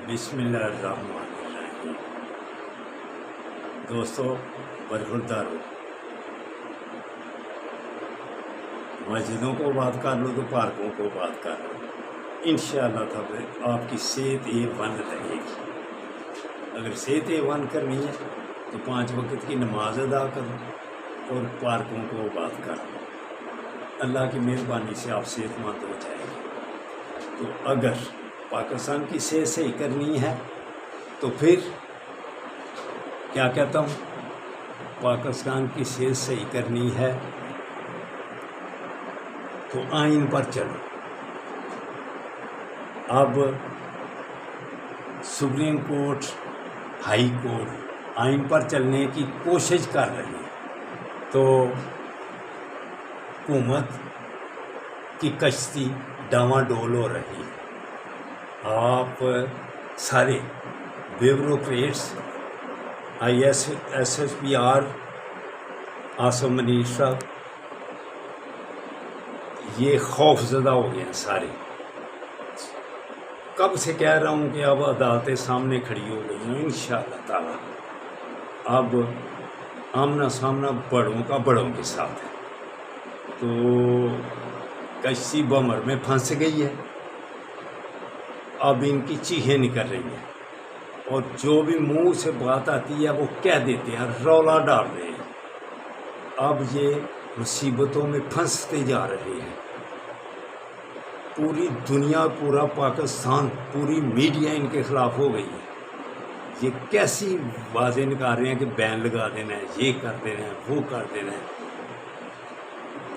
بسم اللہ الرحمن الرحیم۔ دوستو برخوردارو، مسجدوں کو بات کر لو تو پارکوں کو بات کر لو، انشاءاللہ تب آپ کی صحت A1 رہے گی۔ اگر صحت A1 کرنی ہے تو 5 وقت کی نماز ادا کرو اور پارکوں کو بات کر لو، اللہ کی مہربانی سے آپ صحت مند ہو جائیں گے۔ تو اگر پاکستان کی صحت صحیح کرنی ہے تو پھر کیا کہتا ہوں، پاکستان کی صحت صحیح کرنی ہے تو آئین پر چلو۔ اب سپریم کورٹ، ہائی کورٹ آئین پر چلنے کی کوشش کر رہی ہے، تو حکومت کی کشتی ڈاواں ڈول ہو رہی ہے۔ آپ سارے بیوروکریٹس، SSPR، آصف منیر صاحب، یہ خوف زدہ ہو گئے ہیں سارے۔ کب سے کہہ رہا ہوں کہ اب عدالتیں سامنے کھڑی ہو گئی ہیں انشاءاللہ تعالی۔ اب آمنا سامنا بڑوں کا بڑوں کے ساتھ ہے، تو کشتی بمر میں پھنس گئی ہے۔ اب ان کی چیخیں نکل رہی ہیں اور جو بھی منہ سے بات آتی ہے وہ کہہ دیتے ہیں، رولا ڈال رہے ہیں۔ اب یہ مصیبتوں میں پھنستے جا رہے ہیں۔ پوری دنیا، پورا پاکستان، پوری میڈیا ان کے خلاف ہو گئی ہے۔ یہ کیسی باتیں نکال رہے ہیں کہ بین لگا دینا ہے، یہ کر دینا ہے، وہ کر دینا ہے۔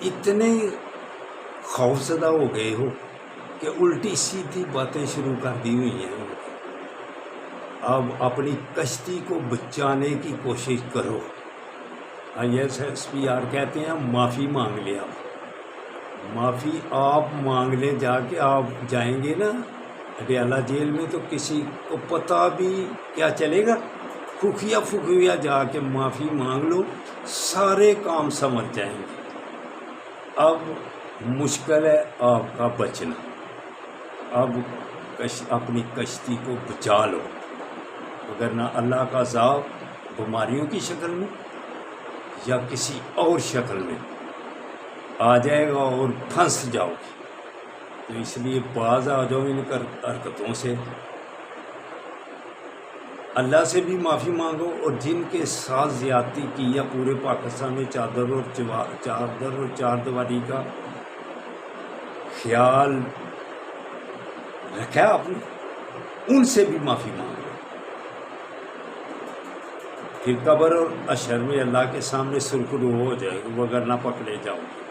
اتنے خوفزدہ ہو گئے ہو کہ الٹی سیدھی باتیں شروع کر دی ہوئی ہیں۔ اب اپنی کشتی کو بچانے کی کوشش کرو۔ SSPR کہتے ہیں معافی مانگ لے۔ آپ معافی آپ مانگ لیں، جا کے آپ جائیں گے نا اڈیالہ جیل میں تو کسی کو پتہ بھی کیا چلے گا؟ خفیہ جا کے معافی مانگ لو، سارے کام سمجھ جائیں گے۔ اب مشکل ہے آپ کا بچنا۔ اب اپنی کشتی کو بچا لو، وگرنہ اللہ کا عذاب بیماریوں کی شکل میں یا کسی اور شکل میں آ جائے گا اور پھنس جاؤ گے۔ تو اس لیے باز آ جاؤ ان حرکتوں سے، اللہ سے بھی معافی مانگو، اور جن کے ساتھ زیادتی کی یا پورے پاکستان میں چادر اور چار دیواری کا خیال رکھا آپ نے، ان سے بھی معافی مانگو۔ پھر قبر اور حشر میں اللہ کے سامنے سرخرو ہو جائے گا، وگرنہ پکڑے جاؤ گے۔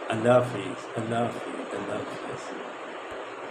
اللہ حافظ، اللہ حافظ، اللہ حافظ۔